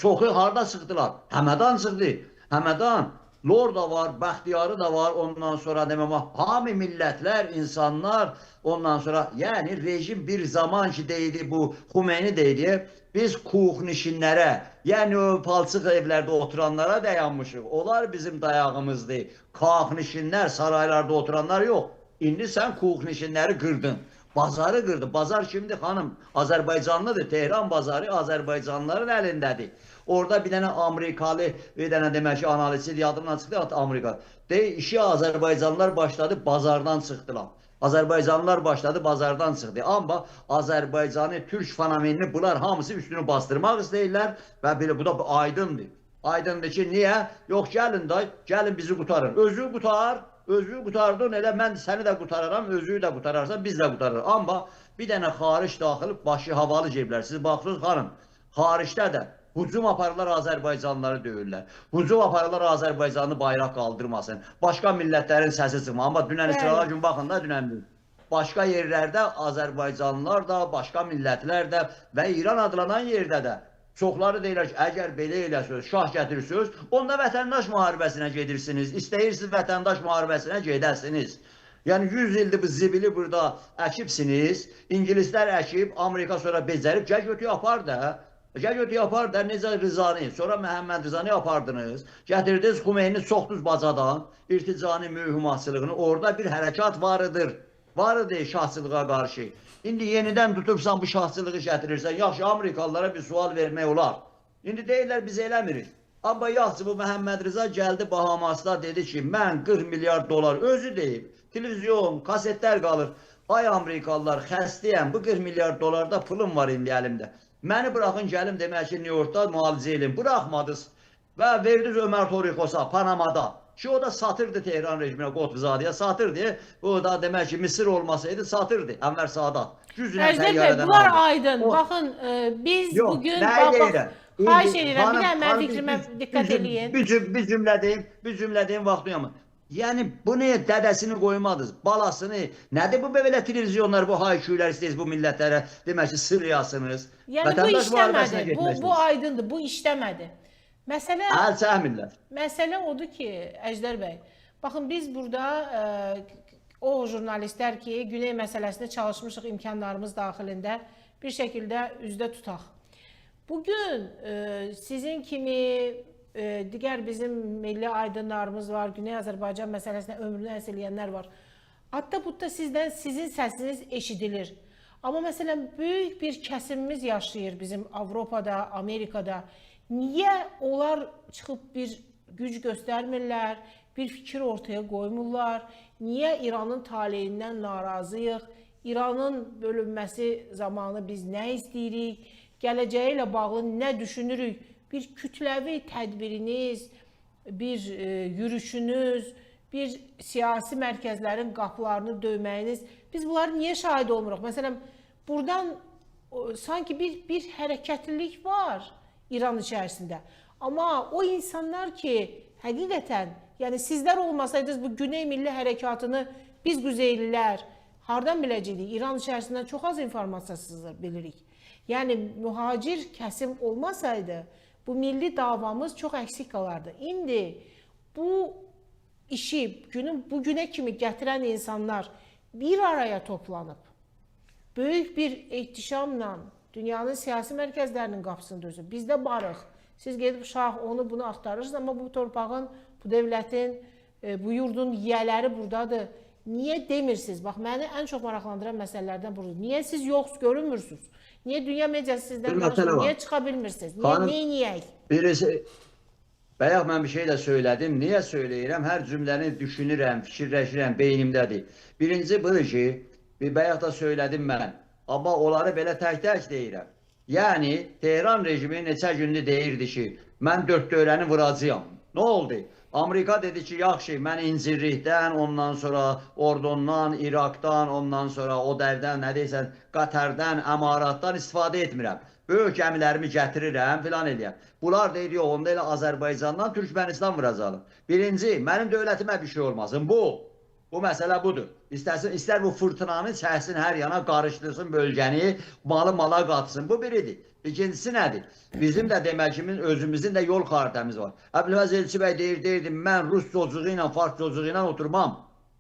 çoxu harada çıxdılar? Həmədan çıxdı, Həmədan. Lorda var, Bəxtiyarı da var, ondan sonra deməm, hamı millətlər, insanlar, ondan sonra, yəni rejim bir zaman ki deydi, bu Xumeyni deydi, biz kuxnişinlərə, yəni o palçıq evlərdə oturanlara dayanmışıq, onlar bizim dayağımızdır, kaxnişinlər, saraylarda oturanlar yox, indi sən kuxnişinləri qırdın, bazarı qırdın, bazar kimdir xanım? Azərbaycanlıdır, Tehran bazarı Azərbaycanlıların əlindədir. Orada bir dənə Amerikalı, bir dənə demək ki, analizi yadımdan çıxdı, Amerika. İşi Azərbaycanlılar başladı, bazardan çıxdılar. Azərbaycanlılar başladı, bazardan çıxdı. Amma Azərbaycanı, Türk fenomenini bunlar hamısı üstünü bastırmaq istəyirlər və bu da aydındır. Aydındır ki, niyə? Yox, gəlin bizi qutarın. Özü qutar, özü qutardın, elə mən səni də qutararam, özü də qutararsan, biz də qutarırıq. Amma bir dənə xaric daxil başı havalı ceblər. Siz baxırsınız, xanım, xaricdə də hücum aparırlar, Azərbaycanlıları döyürlər. Hücum aparırlar, Azərbaycanlı bayraq qaldırmasın. Başqa millətlərin səsi çıxma. Amma dünən İsrail gün baxın da, dünən başqa yerlərdə Azərbaycanlılar da, başqa millətlər də və İran adlanan yerdə də çoxları deyirlər ki, əgər belə eləsiniz, şah gətirirsiniz, onda vətəndaş müharibəsinə gedirsiniz. İstəyirsiniz vətəndaş müharibəsinə gedəsiniz. Yəni 100 ildir bu zibili burada əkibsiniz. İngilislər əkib, Amerika sonra becərib, gəl apar da. Gəl apar da, necə Rızani, sonra Məhəmməd Rızani apardınız. Gətirdiniz Xumeyni soxdunuz bacadan, irticani mühümatçılığını. Orada bir hərəkat varıdır. Varıdır şahçılığa qarşı. İndi yenidən tutubsan bu şahçılığı gətirirsən, yaxşı Amerikalılara bir sual vermək olar. İndi deyirlər biz eləmirik. Amma yaxşı bu Məhəmməd Rıza gəldi Bahamasda dedi ki, mən 40 milyard dolar özü deyib. Televizyon, kasetlər qalır. Ay Amerikalılar xəstəyəm, bu 40 milyard dolarda pulum var indi əlimdə. Məni buraxın gəlim demək ki, New Yorkda müalicə edin. Buraxmadınız və verdiniz Ömər Torikosa, Panamada. Ki o da satırdı Tehran rejiminə, Qotbuzadəyə satırdı. O da demək ki, Mısır olmasaydı satırdı Ənvər Sadat. Əjdər bəy, bunlar aydın. Baxın, biz bugün... Xahiş edirəm, bir də mən fikrimə diqqət edin. Bir cümlədeyim vaxtıyamı. Yəni, bu niyə dədəsini qoymadınız, balasını, nədir bu belə televizyonlar, bu hayküylər istəyiz bu millətlərə, demək ki, sırriyasınız. Yəni, bu işləmədi, bu aydındır, bu işləmədi. Məsələ odur ki, Əjdər bəy, baxın, biz burada o jurnalistlər ki, Güney məsələsində çalışmışıq imkanlarımız daxilində bir şəkildə üzdə tutaq. Bugün sizin kimi digər bizim milli aydınlarımız var, Güney Azərbaycan məsələsində ömrünü həsr eləyənlər var. Hatta burada sizin səsiniz eşidilir. Amma məsələn, böyük bir kəsimimiz yaşayır bizim Avropada, Amerikada. Niyə onlar çıxıb bir güc göstərmirlər, bir fikir ortaya qoymurlar? Niyə İranın taleyindən narazıyıq? İranın bölünməsi zamanı biz nə istəyirik? Gələcəyi ilə bağlı nə düşünürük? Bir kütləvi tədbiriniz, bir yürüşünüz, bir siyasi mərkəzlərin qapılarını döyməyiniz, biz bunları niyə şahid olmuruq? Məsələn, buradan sanki bir hərəkətlilik var İran içərisində. Amma o insanlar ki, həqiqətən, yəni sizlər olmasaydınız bu Güney Milli Hərəkatını biz Quzeylilər hardan biləcəkdik? İran içərisindən çox az informasiya bilirik. Yəni mühacir kəsim olmasaydı bu milli davamız çox əksik qalardı. İndi bu işi bu günə kimi gətirən insanlar bir araya toplanıb, böyük bir ehtişamla dünyanın siyasi mərkəzlərinin qapısını dözüb. Biz də barıq. Siz gedib şah onu bunu axtarırsınız, amma bu torpağın, bu dövlətin, bu yurdun yiyələri buradadır. Niyə demirsiniz? Bax, məni ən çox maraqlandıran məsələlərdən budur. Niyə siz yox görünmürsünüz? Niyə dünya mediası sizdən danışır? Niyə çıxa bilmirsiniz? Niyə? Birisi, bayaq mən bir şey də söylədim. Niyə söyləyirəm? Hər cümləni düşünürəm, fikirləşirəm, beynimdədir. Birinci budur ki, bayaq da söylədim mən. Amma onları belə tək-tək deyirəm. Yəni, Tehran rejimi neçə gündür deyirdi ki, mən 4 dövrəni vuracağam. Nə oldu? Amerika dedi ki, yaxşı, mən İncirlikdən, ondan sonra Ordondan, İraqdan, ondan sonra o dərdən, nə deyirsən, Qətərdən, Əmaratdan istifadə etmirəm. Böyük gəmilərimi gətirirəm, filan eləyəm. Bunlar deyir, yox, onda elə Azərbaycandan Türkmənistan vuracaqım. Birinci, mənim dövlətimə bir şey olmasın. Bu məsələ budur. İstər bu fırtınanı çəksin, hər yana qarışdırsın bölgəni, malı mala qatsın. Bu biridir. İkincisi nədir? Bizim də deməkimiz, özümüzün də yol xaritəmiz var. Əbülfəz Elçi bəy deyirdi, mən Rus çocuğu ilə, Fars çocuğu ilə oturmam.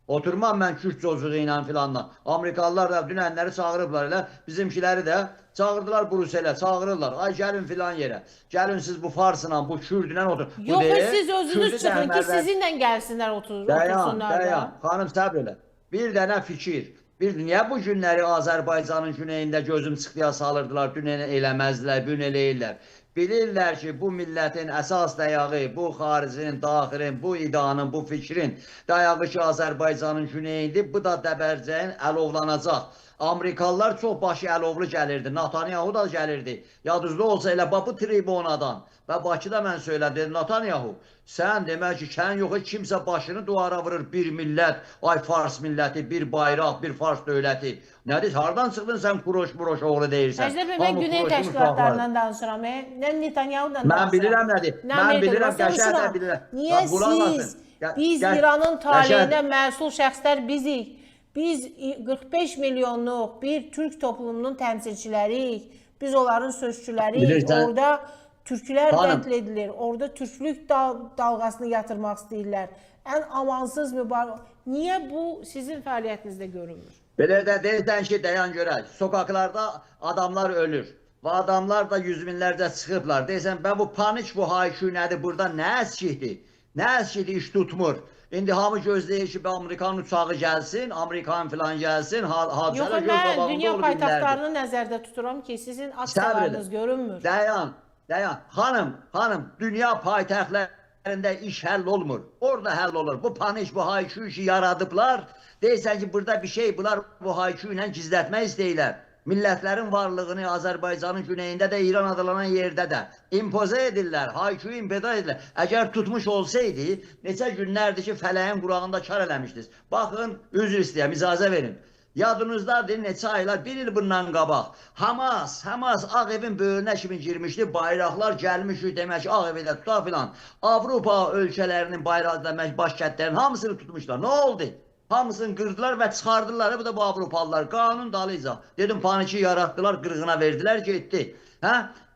Oturmam mən Kürt çocuğu ilə filanla. Amerikalılar da dünənləri çağırıblar elə, bizimkiləri də çağırdılar Bruselə, çağırırlar. Ay gəlin filan yerə. Gəlin siz bu Farsla, bu Kürdlə otur. Yox, siz özünüz çıxın ki, sizinlə gəlsinlər otursunlar. Dayan, xanım səbr elə. Bir dənə fikir. Niyə bu günləri Azərbaycanın güneyində gözüm çıxdıya salırdılar, dün eləməzdilər, bugün eləyirlər. Bilirlər ki, bu millətin əsas dayağı, bu xaricinin, daxilin, bu idanın, bu fikrin dayağı ki, Azərbaycanın güneyində, bu da dəbərcəyin əlovlanacaq. Amerikalılar çox başı əlovlu gəlirdi, Netanyahu da gəlirdi. Yadınızda olsa elə bu tribunadan və Bakıda mən söylədim, Netanyahu, sən demək ki, sən yox, kimsə başını duvara vurur, bir millət, ay Fars milləti, bir bayraq, bir Fars dövləti. Nədir, hardan çıxdın sən kuroş oğlu deyirsən? Əjdər bəy, mən Güney təşkilatlarından danışıram, nə Netanyahu'dan danışıram. Mən bilirəm nədir, mən bilirəm, qəşər də bilirəm. Niyə siz, biz İranın taleyinə məsul şəxslər bizik? Biz 45 milyonluq bir Türk toplumunun təmsilçiləriyik, biz onların sözçüləriyik, orada türklər qətl edilir, orada türklük dalğasını yatırmaq istəyirlər. Ən amansız mübarək. Niyə bu sizin fəaliyyətinizdə görünmür? Belə də deyirsən ki, dayan görək, sokaklarda adamlar ölür və adamlar da yüz minlərcə çıxıblar. Deyirsən, ben bu panik, bu haykü nədir, burada nə əskikdir, iş tutmur. İndi hamı gözləyir ki, Amerikanın uçağı gəlsin, Amerikan filan gəlsin, hadisələr göz qabağında olur. Dünya paytaxtlarını nəzərdə tuturam ki, sizin aksiyalarınız görünmür. Dayan. Hanım, dünya paytaxtlarında iş həll olmur. Orada həll olur. Bu panik, bu haykü işi yaradıblar. Deyirsən ki, burada bir şey, bunlar bu haykü ilə gizlətmək istəyirlər. Millətlərin varlığını Azərbaycanın güneyində də, İran adlanan yerdə də impoze edirlər, hayküyü impoze edirlər. Əgər tutmuş olsaydı, neçə günlərdir ki, fələyin qurağında kar eləmişdiniz. Baxın, üzr istəyəm, icazə verin. Yadınızdadır, neçə aylar, bir il bundan qabaq. Hamas Ağ Evin böyrünə kimi girmişdi, bayraqlar gəlmişdi demək ki, Ağ Evi də tuta filan. Avropa ölkələrinin bayrağı demək, başkətlərin hamısını tutmuşlar. Nə oldu? Hamısını qırdılar və çıxardılar. Bu da bu Avropalılar. Qanun dalıca. Dedim, paniki yaratdılar, qırğına verdilər, getdi.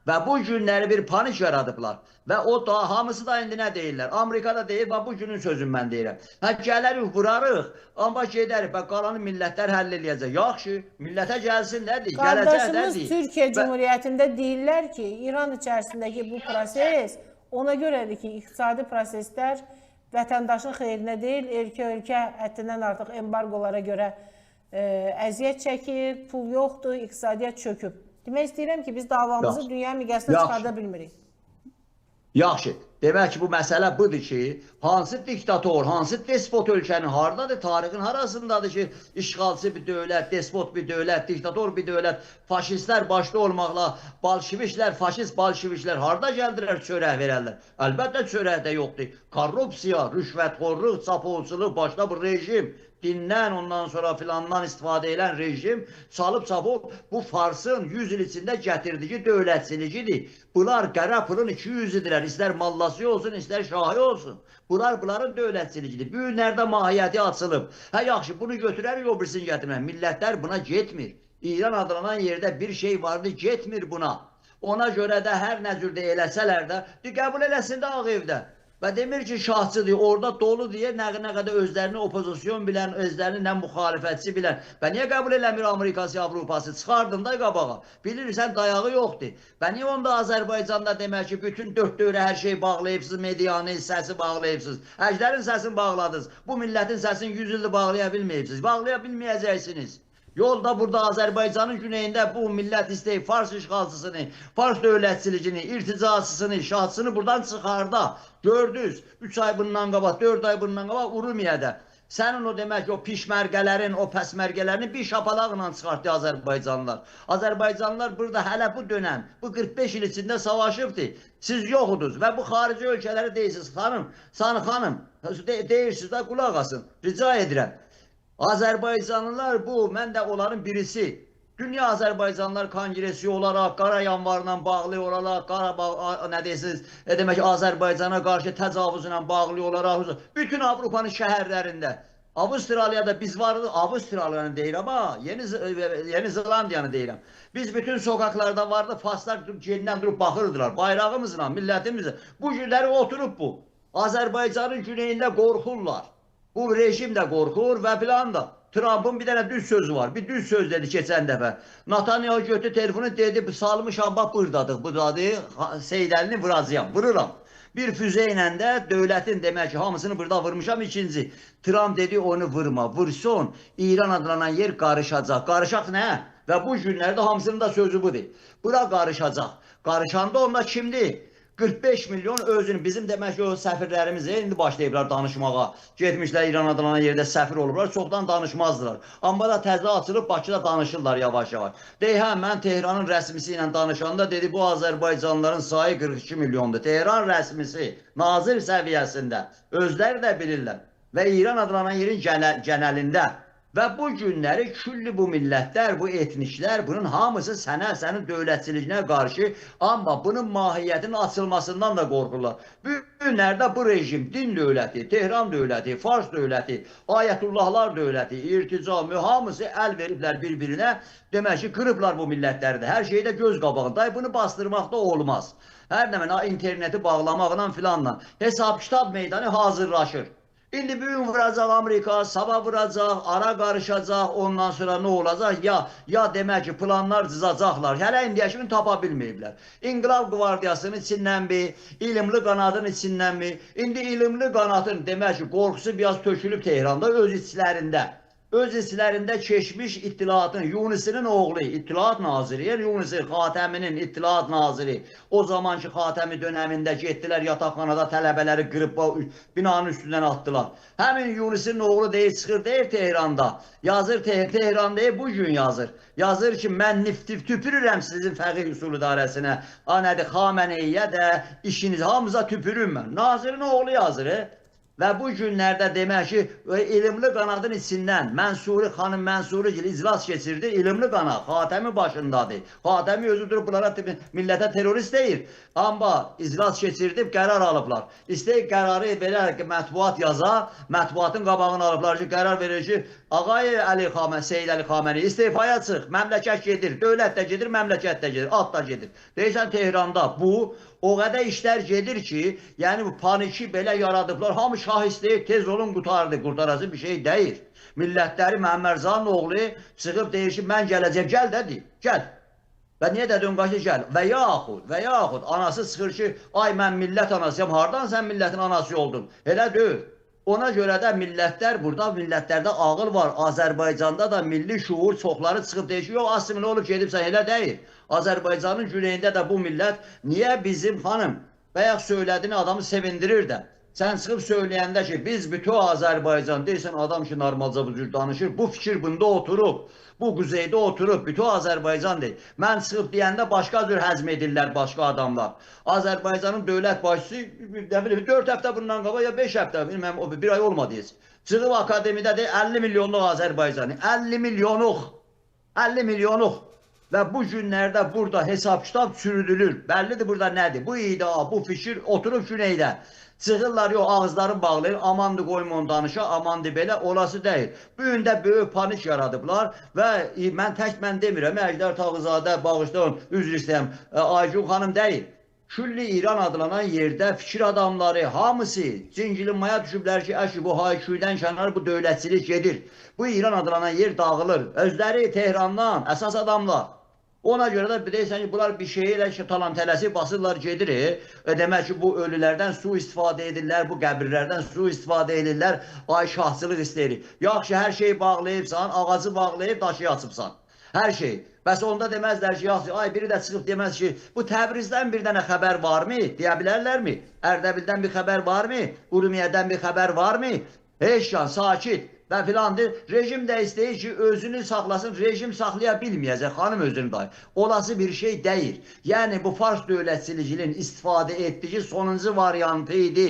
Və bu günləri bir panik yaradıblar. Və o da, hamısı da indi nə deyirlər? Amerikada deyir, bu günün sözünü mən deyirəm. Gələrik, vurarıq, amma gedərik, qalanı millətlər həll eləyəcək. Yaxşı, millətə gəlsin, nədir? Qardaşımız Türkiyə Cumhuriyyətində deyirlər ki, İran içərisindəki bu proses ona görədir ki, iqtisadi proseslər vətəndaşın xeyrinə deyil, ölkə həddindən artıq embargolara görə əziyyət çəkir, pul yoxdur, iqtisadiyyat çöküb. Demək istəyirəm ki, biz davamızı dünya miqyasına çıxarda bilmirik. Yaxşı, Demək ki, bu məsələ budur ki, hansı diktator, hansı despot ölkənin hardadır, tarixin harasındadır ki, işğalçı bir dövlət, despot bir dövlət, diktator bir dövlət, faşistlər başda olmaqla, bolşeviklər, faşist bolşeviklər harda gəldilər çörək verərlər? Əlbəttə çörək də yoxdur. Korrupsiya, rüşvətxorluq, çapolçuluq, başda bu rejim, dindən ondan sonra filandan istifadə edən rejim çalıb bu Farsın 100 il içində gətirdiyi dövlətçiligidir. Bunlar qara pulun 200-dirlər. İstər mallası olsun, istər şahı olsun. Bunların dövlətçiligidir. Bu günlərdə mahiyyəti açılıb. Hə yaxşı, bunu götürərik, o birisini gətirmək. Millətlər buna getmir. İran adlanan yerdə bir şey vardı, getmir buna. Ona görə də hər nə cürdə eləsələr də, qəbul eləsin də Ağ Evdə. Və demir ki, şahçıdır, orada dolu deyə nə qədər özlərini opozisyon bilən, özlərini nə müxalifətçi bilən. Və niyə qəbul eləmir Amerikası, Avropası? Çıxardın da qabağa. Bilirsən, dayağı yoxdur. Və niyə onda Azərbaycanda demək ki, bütün dörd dövrə hər şey bağlayıbsınız, medianı, səsi bağlayıbsınız. Əclərin səsini bağladınız. Bu millətin səsini 100 ildir bağlaya bilməyibsiniz. Bağlaya bilməyəcəksiniz. Yolda burada Azərbaycanın güneyində bu millət istəyib Fars işğalçısını, Fars dövlətçiligini, irticasısını, şahsını buradan çıxarda. Gördünüz, 3 ay bundan qabaq, 4 ay bundan qabaq Urumiyədə. Sənin o demək ki, o pişmərgələrin, o pəsmərgələrini bir şapalaqla çıxartdı Azərbaycanlılar. Azərbaycanlılar burada hələ bu dönəm, bu 45 il içində savaşıbdır. Siz yoxudunuz və bu xarici ölkələri deyirsiniz, xanım, deyirsiniz də qulaq asın, rica edirəm. Azərbaycanlılar bu, mən də onların birisi. Dünya Azərbaycanlılar Kongresi olaraq, Qara yanvarla bağlı olaraq, Qarabağ, nə deyirsiniz, demək ki, Azərbaycana qarşı təcavüzlə bağlı olaraq, bütün Avropanın şəhərlərində, Avustraliyada biz varıq, Avustraliyanı deyirəm ha, Yeni Zelandiyanı deyirəm. Biz bütün sokaklarda vardı, Farslar gerindən durub baxırdılar, bayrağımızla, millətimizlə. Bu günləri oturub bu. Azərbaycanın güneyində qorxurlar. Bu rejim də qorxur və filan da. Trump'ın bir dənə düz sözü var. Bir düz söz dedi keçən dəfə. Netanyahu götü telefonu dedi, salmışam bax buradadıq. Bu dadı Seydəlini vuracağım, vururam. Bir füze ilə də dövlətin demək ki, hamısını burada vurmuşam. İkinci, Trump dedi onu vurma, vursun. İran adlanan yer qarışacaq. Qarışaq nə? Və bu günlərdə hamısının da sözü budur. Bura qarışacaq. Qarışanda onda kimdir? 45 milyon özünün, bizim demək ki, o səfirlərimiz indi başlayıblar danışmağa. Getmişlər İran adlanan yerdə səfir olublar, çoxdan danışmazdılar. Amma da təzə açılıb Bakıda danışırlar yavaş-yavaş. Deyək, hə, mən Tehranın rəsmisi ilə danışanda dedi, bu Azərbaycanlıların sayı 42 milyondur. Tehran rəsmisi, nazir səviyyəsində, özləri də bilirlər. Və İran adlanan yerin genəlində. Və bu günləri külli bu millətlər, bu etniklər, bunun hamısı sənin dövlətçiliyinə qarşı, amma bunun mahiyyətinin açılmasından da qorxurlar. Bu günlərdə bu rejim, din dövləti, Tehran dövləti, Fars dövləti, Ayətullahlar dövləti, irtica, hamısı əl veriblər bir-birinə, demək ki, qırıblar bu millətləri də. Hər şeydə göz qabağında, bunu bastırmaq da olmaz. Hər nə interneti bağlamaqla filanla. Hesab kitab meydanı hazırlaşır. İndi bugün vuracaq Amerika, sabah vuracaq, ara qarışacaq, ondan sonra nə olacaq? Ya demək ki, planlar cızacaqlar. Hələ indiyə kimi tapa bilməyiblər. İnqilab Qvardiyasının içindənmi, ilimli qanadın içindənmi? İndi ilimli qanadın demək ki, qorxusu biraz tökülüb Tehranda öz içlərində. Öz içlərində keçmiş ittilatın, Yunisinin oğlu, İttilat Naziri, Yunisi Xatəminin İttilat Naziri, o zamanki Xatəmi dönəmində getdilər yataqxanada tələbələri qırıb binanın üstündən atdılar. Həmin Yunisinin oğlu deyir, çıxır deyir Tehranda, yazır Tehran deyir, bugün yazır. Yazır ki, mən niftif tüpürürəm sizin fəqih usul idarəsinə, anədir Xameneyə də işiniz, hamıza tüpürüm mən. Nazirin oğlu yazır. Və bu günlərdə demək ki, ilimli qanadın içindən Mənsuri, xanım Mənsuri iclas keçirdi, ilimli qanad, Xatəmi başındadır. Xatəmi özü durub bunlara millətə terörist deyir. Amma iclas keçirdib, qərar alıblar. İstəyir qərarı verər ki, mətbuat yaza, mətbuatın qabağını alıblar ki, qərar verir ki, Ağay Seyyid Əli Xaməni istifaya çıx, məmləkət gedir, dövlət də gedir, məmləkət də gedir, alt da gedir. Deyirsən Tehranda bu, o qədər işlər gedir ki, yəni bu paniki belə yaradıblar, hamı şah istəyir, tez olun qurtarası bir şey deyir. Millətləri Məhəmmədcanın oğlu çıxıb deyir ki, mən gələcəm, gəl də deyir, gəl. Və niyə dedin qaşı gəl? Və yaxud anası çıxır ki, ay mən millət anasıyam, hardan sən millətin anası oldun? Elə deyil. Ona görə də millətlər, burada millətlərdə ağıl var. Azərbaycanda da milli şuur çoxları çıxıb deyir ki, yox, asimilə olub gedibsən, elə deyil. Azərbaycanın güneyində də bu millət, niyə bizim xanım, bayaq söylədiyini adamı sevindirir də. Sən çıxıb söyləyəndə ki, biz bütün Azərbaycan deyirsən, adam ki, normalca bu cür danışır, bu fikir bunda oturub, bu quzeydə oturub, bütün Azərbaycan deyil. Mən çıxıb deyəndə başqa cür həzm edirlər başqa adamlar. Azərbaycanın dövlət başçısı, nə bilim, 4 həftə bundan qabaq ya 5 həftə, bilməm, bir ay olmadı heç. Çıxıb akademiyada deyir, 50 milyonluq Azərbaycanı, 50 milyonluq, 50 milyonluq. Və bu günlərdə burada hesab kitab çürüdülür. Bəllidir burada nədir? Bu iddia, bu fikir oturub güneydə. Çıxırlar, yox, ağızlarını bağlayır, amandı qoyma danışa, amandı belə, olası deyil. Bu gün də böyük panik yaradıblar və mən demirəm, Əjdər Tağızadə, bağışlayın, üzr istəyəm, Aygun xanım deyil. Külli İran adlanan yerdə fikir adamları, hamısı cincilinmaya düşüblər ki, əşi bu hayküydən kənar bu dövlətçilik gedir. Bu İran adlanan yer dağılır. Özləri Tehrandan, əsas adamlar. Ona görə də deyirsən ki, bunlar bir şeyi elə ki, talan-tələsi basırlar, gedir. Demək ki, bu ölülərdən su istifadə edirlər, bu qəbirlərdən su istifadə edirlər, ay şahsılıq istəyirik. Yaxşı, hər şeyi bağlayıbsan, ağacı bağlayıb, daşı açıbsan. Hər şey. Bəs onda deməzlər ki, yaxşı, ay biri də çıxıb deməz ki, bu Təbrizdən bir dənə xəbər varmı? Deyə bilərlərmi? Ərdəbildən bir xəbər varmı? Urumiyədən bir xəbər varmı? Heç can, sakit. Və filandır, rejim də istəyir ki, özünü saxlasın, rejim saxlaya bilməyəcək, xanım özünü dahi. Olası bir şey deyil. Yəni, bu Fars dövlətçiliginin istifadə etdiyi sonuncu variantı idi.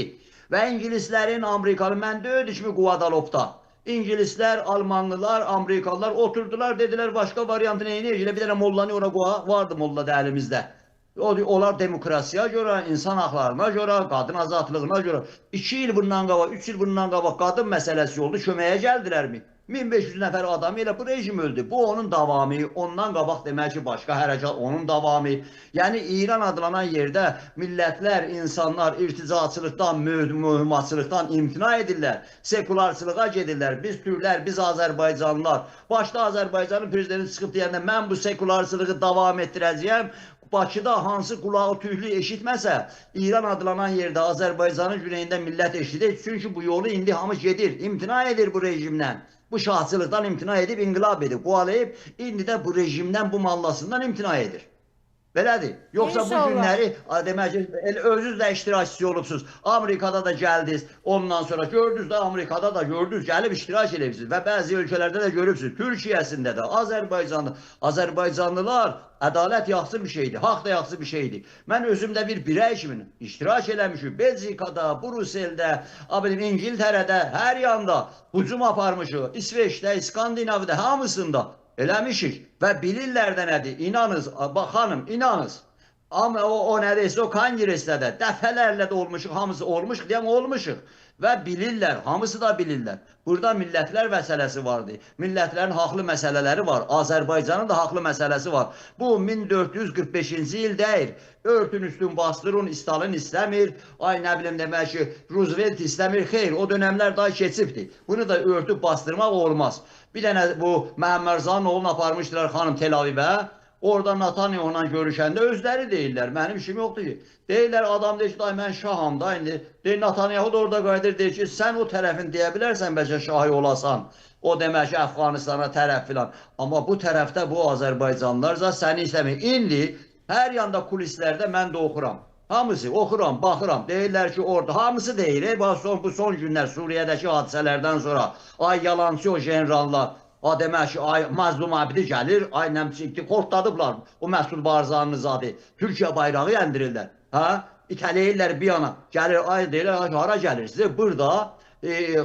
Və İngilislərin, Amerikalı, mən döyüdük mü Guadalopda? İngilislər, Almanlılar, Amerikalılar oturdular, dedilər, başqa variantı neyini? Bir dənə mollanı ora qoğa, vardı molla da əlimizdə. Onlar demokrasiya görə, insan haqlarına görə, qadın azadlığına görə 2 il bundan qabaq, 3 il bundan qabaq qadın məsələsi oldu, köməyə gəldilərmi? 1500 nəfər adam elə bu rejim öldü. Bu onun davamı, ondan qabaq demək ki, başqa hərəcat onun davamı. Yəni İran adlanan yerdə millətlər, insanlar irticaçılıqdan, mühümmatçılıqdan imtina edirlər, sekularçılığa gedirlər. Biz türklər, biz Azərbaycanlılar. Başda Azərbaycanın prezidenti çıxıb deyəndə mən bu sekularçılığı davam etdirəcəyəm. Bakıda hansı qulağı tüylü eşitməsə, İran adlanan yerdə Azərbaycanın güneyində millət eşidir. Çünki bu yolu indi hamı gedir, imtina edir bu rejimdən. Bu şahçılıqdan imtina edib, inqilab edib, qovalayıb, indi də bu rejimdən, bu mallasından imtina edir. Belədir. Yoxsa bu günləri, demək ki, özünüz də iştirakçısı olubsunuz. Amerikada da gəldiniz, ondan sonra gördünüz də Amerikada da gördünüz, gəlib iştirak edirsiniz. Və bəzi ölkələrdə də görübsünüz. Türkiyəsində də, Azərbaycanlılar ədalət yaxşı bir şeydir, haqq da yaxşı bir şeydir. Mən özümdə bir birey kimi iştirak eləmişim. Belçikada, Bruseldə, İngiltərədə, hər yanda hücum aparmışıq. İsveçdə, İskandinavda, hamısında. Eləmişik və bilirlər də nədir, inanız, xanım, inanız. Amma o nədəysə, o kongresdə də dəfələrlə də olmuşuq, hamısı olmuşuq, deyəm olmuşuq. Və bilirlər, hamısı da bilirlər. Burada millətlər məsələsi vardı, millətlərin haqlı məsələləri var, Azərbaycanın da haqlı məsələsi var. Bu 1445-ci il deyil, örtün üstün bastırın, Stalin istəmir, ay nə bilim demək ki, Roosevelt istəmir, xeyr, o dönəmlər daha keçibdir. Bunu da örtüb bastırmaq olmaz. Bir dənə bu Məhəmməd Rzanın oğlunu aparmışdılar xanım Tel Avivə. Orada Natanya'yla görüşəndə özləri deyirlər, mənim işim yoxdur ki. Deyirlər, adam deyir ki, mən şaham da indi. Deyir, Netanyahu da orada qayıdır, deyir ki, sən o tərəfin deyə bilərsən, bəlkə şahı olasan. O demək ki, Əfqanistana tərəf filan. Amma bu tərəfdə bu Azərbaycanlılarca səni istəmir. İndi hər yanda kulislərdə mən də oxuram. Hamısı oxuram, baxıram. Deyirlər ki, orada hamısı deyir. Bu son günlər Suriyədəki hadisələrdən sonra ay yalancı o generallar. O demək ki, ay Mazlum Abidi gəlir, ay nəmçikdi, qorxdadıblar o Məsud Barzanın zadı. Türkiyə bayrağı yəndirirlər. İtələyirlər bir yana. Gəlir, ay deyirlər, hara gəlirsiniz? Burada,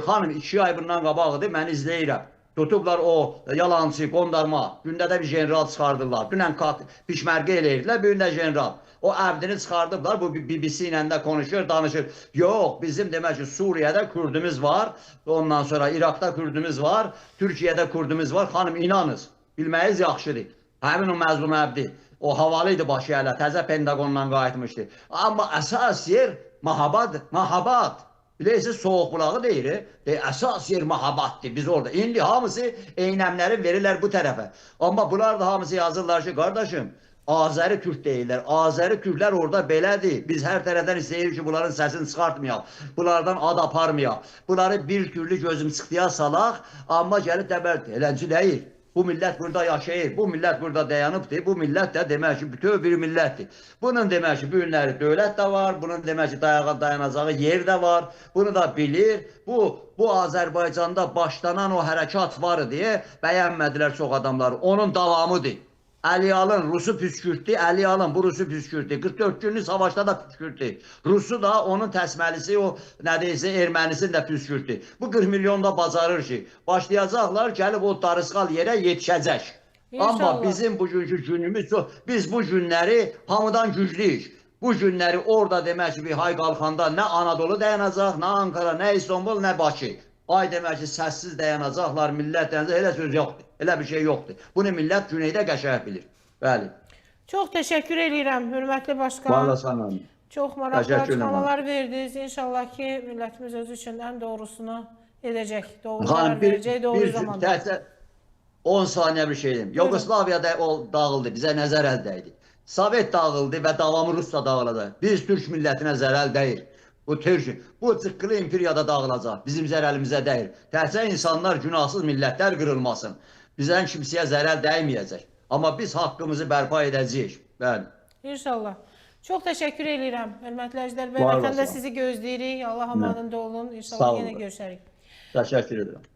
xanım 2 ay bundan qabaqdır, mən izləyirəm. Tutublar o yalancı, qondarma. Gündə də bir general çıxardırlar. Dünən pişmərqə eləyirdilər, bir gün də general. O əbdini çıxardıblar, bu BBC ilə də konuşur, danışır. Yox, bizim demək ki, Suriyədə Kürdümüz var, ondan sonra İraqda Kürdümüz var, Türkiyədə Kürdümüz var. Xanım, inanız, bilməyiz yaxşıdır. Həmin o Məzlum Əbdi, o havalıydı başı hələ, təzə Pentagondan qayıtmışdı. Amma əsas yer mahabat. Bilirsiniz, soğuk bulağı deyir, əsas yer mahabatdır biz orada. İndi hamısı eynəmləri verirlər bu tərəfə. Amma bunlar da hamısı yazırlar ki, qardaşım, Azəri Türk deyirlər. Azəri Türklər orada belədir. Biz hər tərəfdən istəyirik ki, bunların səsini çıxartmayaq. Bunlardan ad aparmayaq. Bunları bir türlü gözüm sıxdıya salaq, amma gəlib dəbərdir. Elənci deyil. Bu millət burada yaşayır, bu millət burada dayanıbdır, bu millət də demək ki, bütöv bir millətdir. Bunun demək ki, bu günləri dövlət də var, bunun demək ki, dayanacağı yer də var, bunu da bilir. Bu Azərbaycanda başlanan o hərəkat var deyə bəyənmədilər çox adamlar. Onun davamıdır. Əliyalın Rusu püskürtdü, Əliyalın bu Rusu püskürtdü. 44 günlük savaşda da püskürtdü. Rusu da onun təsməlisi, o nə deyirsə Ermənisini də püskürtdü. Bu 40 milyon da bacarır ki, başlayacaqlar, gəlib o darısqal yerə yetişəcək. İnşallah. Amma bizim bugünkü günümüz çox, biz bu günləri hamıdan güclüyük. Bu günləri orada demək ki, bir hay qalxanda nə Anadolu dayanacaq, nə Ankara, nə İstanbul, nə Bakı. Ay demək ki, səssiz dayanacaqlar, millət dayanacaq, elə söz yoxdur. Elə bir şey yoxdur. Bunu millət güneydə qəşəng bilir. Bəli. Çox təşəkkür edirəm, hörmətli başqan. Vallahi sana. Çox maraqlı Təşəkkür açıqlamalar verdiniz. İnşallah ki, millətimiz özü üçün ən doğrusunu edəcək. Doğru Xanım, qərar verəcək, doğru zamanda. 10 saniyə bir şey deyim. Yugoslaviyada o dağıldı, bizə nə zərər dəydi? Sovet dağıldı və davamı Rusya dağılacaq. Biz Türk millətinə zərər dəyir. Bu çıqqılı imperiyada dağılacaq. Bizim zərəlimizə dəyir. Təhsə insanlar, günahsız millətlər qırılmasın. Bizdən kimsəyə zərər dəyməyəcək. Amma biz haqqımızı bərpa edəcəyik. Bəli. İnşallah. Çox təşəkkür edirəm. Hörmətli əzizlər, Var vətəndə olasın. sizi gözləyirik. Allah amanında olun. Sağ İnşallah olun. yenə görüşərik. Təşəkkür edirəm.